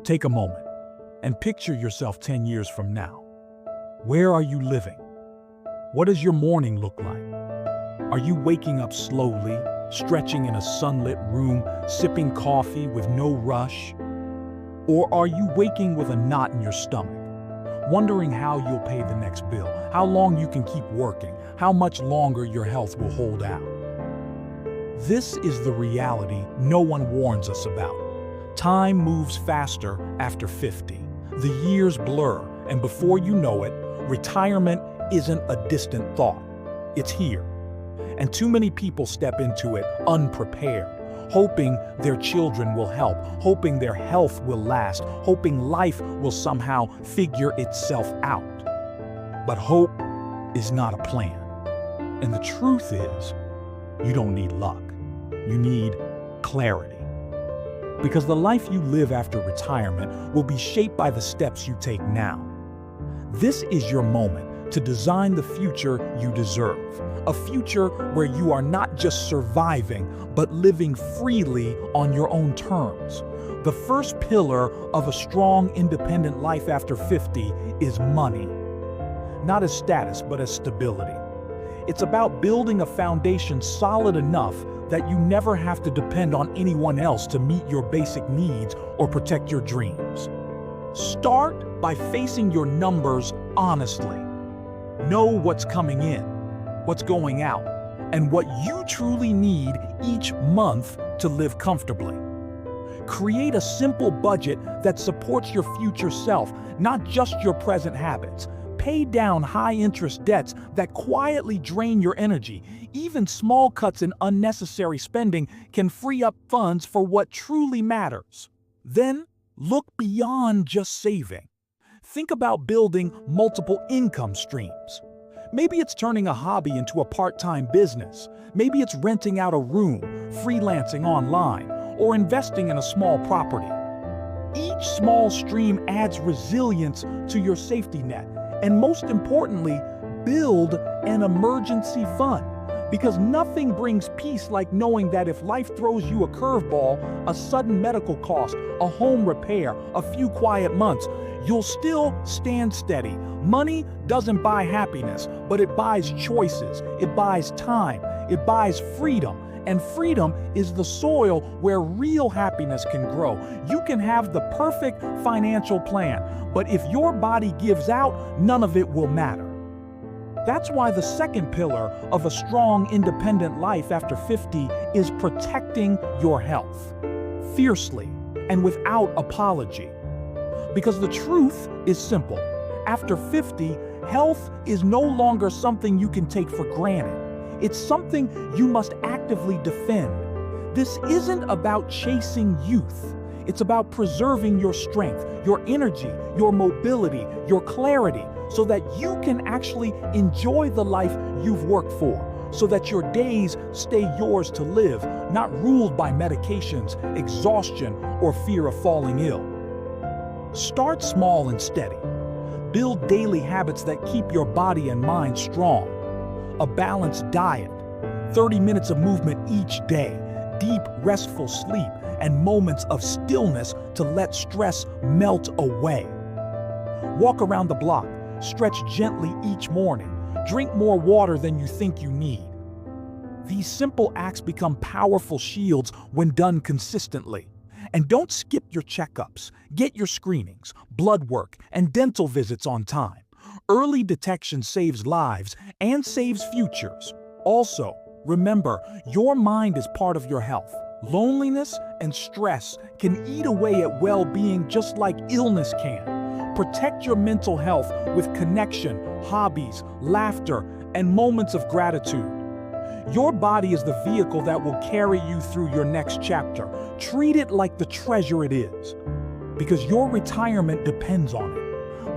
Take a moment and picture yourself 10 years from now. Where are you living? What does your morning look like? Are you waking up slowly, stretching in a sunlit room, sipping coffee with no rush? Or are you waking with a knot in your stomach, wondering how you'll pay the next bill, how long you can keep working, how much longer your health will hold out? This is the reality no one warns us about. Time moves faster after 50. The years blur, and before you know it, retirement isn't a distant thought. It's here. And too many people step into it unprepared, hoping their children will help, hoping their health will last, hoping life will somehow figure itself out. But hope is not a plan. And the truth is, you don't need luck. You need clarity. Because the life you live after retirement will be shaped by the steps you take now. This is your moment to design the future you deserve. A future where you are not just surviving, but living freely on your own terms. The first pillar of a strong, independent life after 50 is money. Not as status, but as stability. It's about building a foundation solid enough that you never have to depend on anyone else to meet your basic needs or protect your dreams. Start by facing your numbers honestly. Know what's coming in, what's going out, and what you truly need each month to live comfortably. Create a simple budget that supports your future self, not just your present habits. Pay down high-interest debts that quietly drain your energy. Even small cuts in unnecessary spending can free up funds for what truly matters. Then, look beyond just saving. Think about building multiple income streams. Maybe it's turning a hobby into a part-time business. Maybe it's renting out a room, freelancing online, or investing in a small property. Each small stream adds resilience to your safety net. And most importantly, build an emergency fund. Because nothing brings peace like knowing that if life throws you a curveball, a sudden medical cost, a home repair, a few quiet months, you'll still stand steady. Money doesn't buy happiness, but it buys choices, it buys time, it buys freedom. And freedom is the soil where real happiness can grow. You can have the perfect financial plan, but if your body gives out, none of it will matter. That's why the second pillar of a strong, independent life after 50 is protecting your health, fiercely and without apology. Because the truth is simple. After 50, health is no longer something you can take for granted. It's something you must actively defend. This isn't about chasing youth. It's about preserving your strength, your energy, your mobility, your clarity, so that you can actually enjoy the life you've worked for, so that your days stay yours to live, not ruled by medications, exhaustion, or fear of falling ill. Start small and steady. Build daily habits that keep your body and mind strong. A balanced diet, 30 minutes of movement each day, deep, restful sleep, and moments of stillness to let stress melt away. Walk around the block, stretch gently each morning, drink more water than you think you need. These simple acts become powerful shields when done consistently. And don't skip your checkups. Get your screenings, blood work, and dental visits on time. Early detection saves lives and saves futures. Also, remember, your mind is part of your health. Loneliness and stress can eat away at well-being just like illness can. Protect your mental health with connection, hobbies, laughter, and moments of gratitude. Your body is the vehicle that will carry you through your next chapter. Treat it like the treasure it is, because your retirement depends on it.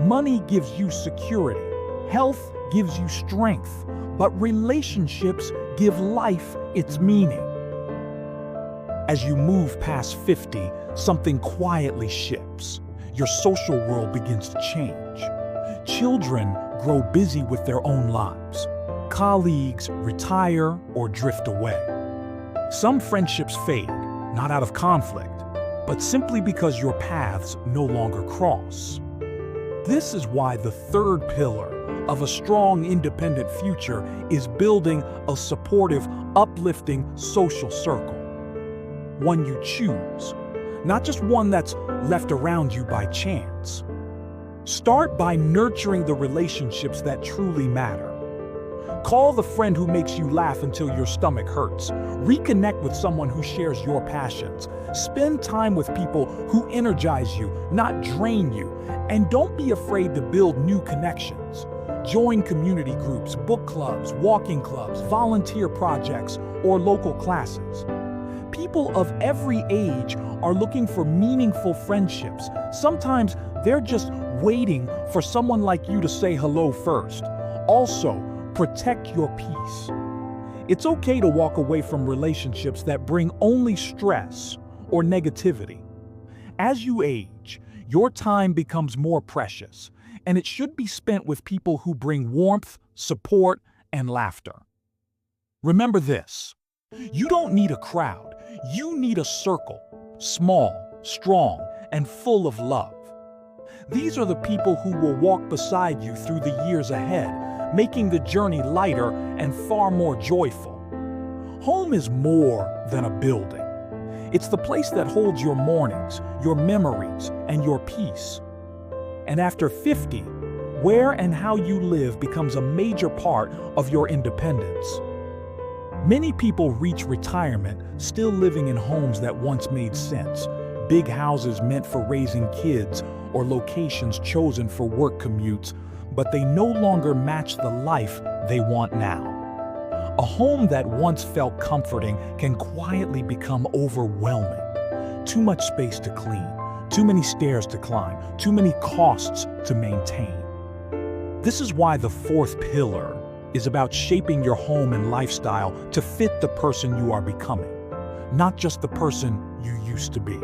Money gives you security, health gives you strength, but relationships give life its meaning. As you move past 50, something quietly shifts. Your social world begins to change. Children grow busy with their own lives. Colleagues retire or drift away. Some friendships fade, not out of conflict, but simply because your paths no longer cross. This is why the third pillar of a strong, independent future is building a supportive, uplifting social circle. One you choose, not just one that's left around you by chance. Start by nurturing the relationships that truly matter. Call the friend who makes you laugh until your stomach hurts. Reconnect with someone who shares your passions. Spend time with people who energize you, not drain you. And don't be afraid to build new connections. Join community groups, book clubs, walking clubs, volunteer projects, or local classes. People of every age are looking for meaningful friendships. Sometimes they're just waiting for someone like you to say hello first. Also, protect your peace. It's okay to walk away from relationships that bring only stress or negativity. As you age, your time becomes more precious, and it should be spent with people who bring warmth, support, and laughter. Remember this: you don't need a crowd, you need a circle, small, strong, and full of love. These are the people who will walk beside you through the years ahead, making the journey lighter and far more joyful. Home is more than a building. It's the place that holds your mornings, your memories, and your peace. And after 50, where and how you live becomes a major part of your independence. Many people reach retirement still living in homes that once made sense, big houses meant for raising kids or locations chosen for work commutes, but they no longer match the life they want now. A home that once felt comforting can quietly become overwhelming. Too much space to clean, too many stairs to climb, too many costs to maintain. This is why the fourth pillar is about shaping your home and lifestyle to fit the person you are becoming, not just the person you used to be.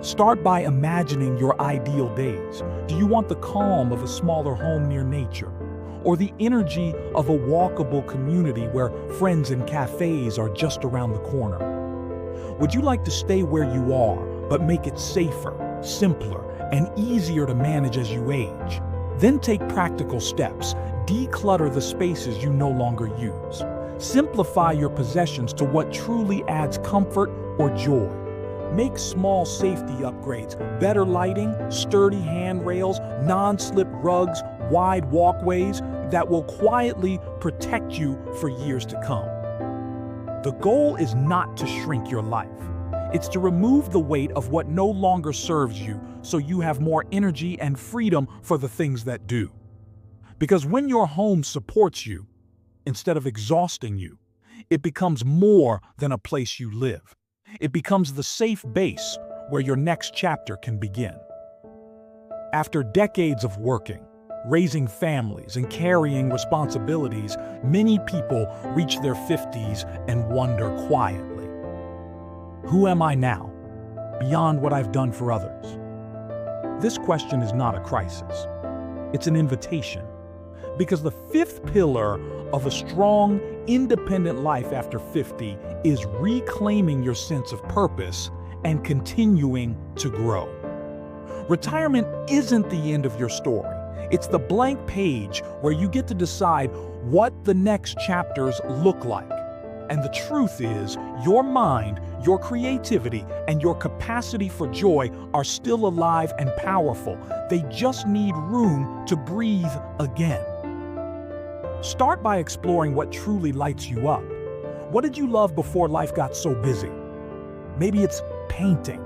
Start by imagining your ideal days. Do you want the calm of a smaller home near nature, or the energy of a walkable community where friends and cafes are just around the corner? Would you like to stay where you are, but make it safer, simpler, and easier to manage as you age? Then take practical steps. Declutter the spaces you no longer use. Simplify your possessions to what truly adds comfort or joy. Make small safety upgrades, better lighting, sturdy handrails, non-slip rugs, wide walkways that will quietly protect you for years to come. The goal is not to shrink your life. It's to remove the weight of what no longer serves you so you have more energy and freedom for the things that do. Because when your home supports you, instead of exhausting you, it becomes more than a place you live. It becomes the safe base where your next chapter can begin. After decades of working, raising families, and carrying responsibilities, many people reach their 50s and wonder quietly, who am I now, beyond what I've done for others? This question is not a crisis. It's an invitation. Because the fifth pillar of a strong, independent life after 50 is reclaiming your sense of purpose and continuing to grow. Retirement isn't the end of your story. It's the blank page where you get to decide what the next chapters look like. And the truth is, your mind, your creativity, and your capacity for joy are still alive and powerful. They just need room to breathe again. Start by exploring what truly lights you up. What did you love before life got so busy? Maybe it's painting,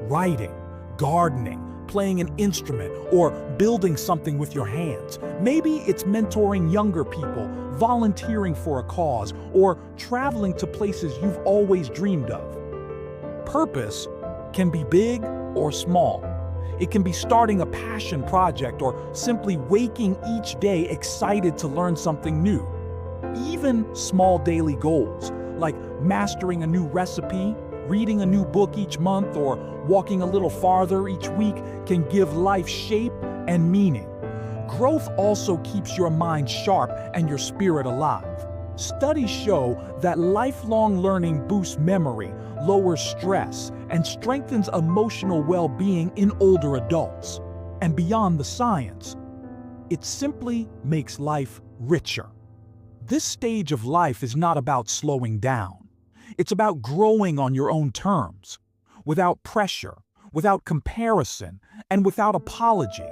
writing, gardening, playing an instrument, or building something with your hands. Maybe it's mentoring younger people, volunteering for a cause, or traveling to places you've always dreamed of. Purpose can be big or small. It can be starting a passion project or simply waking each day excited to learn something new. Even small daily goals, like mastering a new recipe, reading a new book each month, or walking a little farther each week, can give life shape and meaning. Growth also keeps your mind sharp and your spirit alive. Studies show that lifelong learning boosts memory, lowers stress, and strengthens emotional well-being in older adults. And beyond the science, it simply makes life richer. This stage of life is not about slowing down. It's about growing on your own terms, without pressure, without comparison, and without apology.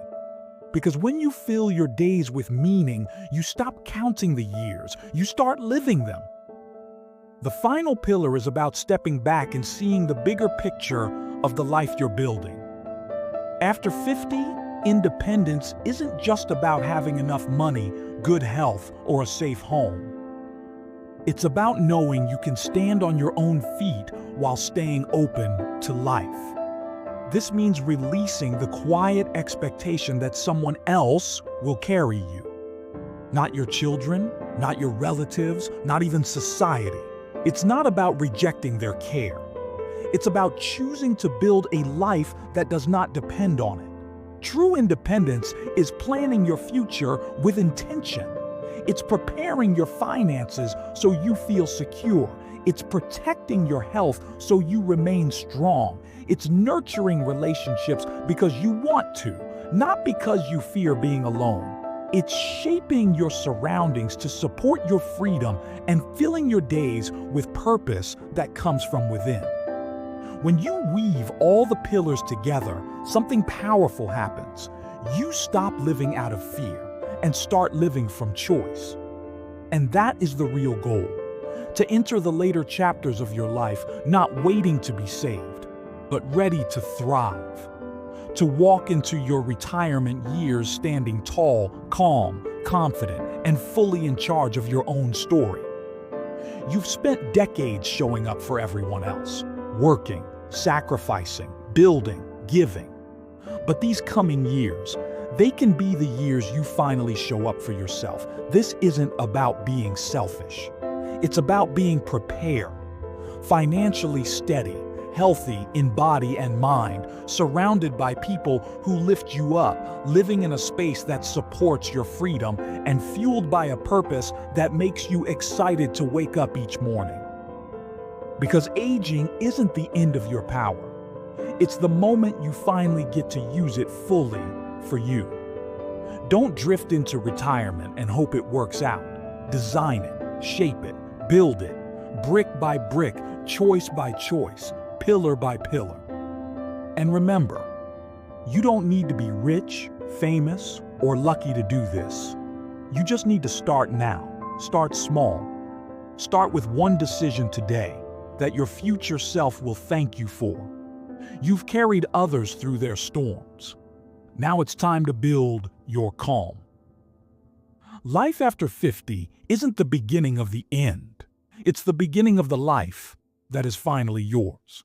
Because when you fill your days with meaning, you stop counting the years, you start living them. The final pillar is about stepping back and seeing the bigger picture of the life you're building. After 50, independence isn't just about having enough money, good health, or a safe home. It's about knowing you can stand on your own feet while staying open to life. This means releasing the quiet expectation that someone else will carry you. Not your children, not your relatives, not even society. It's not about rejecting their care. It's about choosing to build a life that does not depend on it. True independence is planning your future with intention. It's preparing your finances so you feel secure. It's protecting your health so you remain strong. It's nurturing relationships because you want to, not because you fear being alone. It's shaping your surroundings to support your freedom and filling your days with purpose that comes from within. When you weave all the pillars together, something powerful happens. You stop living out of fear and start living from choice. And that is the real goal. To enter the later chapters of your life, not waiting to be saved, but ready to thrive. To walk into your retirement years standing tall, calm, confident, and fully in charge of your own story. You've spent decades showing up for everyone else, working, sacrificing, building, giving. But these coming years, they can be the years you finally show up for yourself. This isn't about being selfish. It's about being prepared, financially steady, healthy in body and mind, surrounded by people who lift you up, living in a space that supports your freedom, and fueled by a purpose that makes you excited to wake up each morning. Because aging isn't the end of your power. It's the moment you finally get to use it fully for you. Don't drift into retirement and hope it works out. Design it, shape it, build it, brick by brick, choice by choice, pillar by pillar. And remember, you don't need to be rich, famous, or lucky to do this. You just need to start now. Start small. Start with one decision today that your future self will thank you for. You've carried others through their storms. Now it's time to build your calm. Life after 50 isn't the beginning of the end. It's the beginning of the life that is finally yours.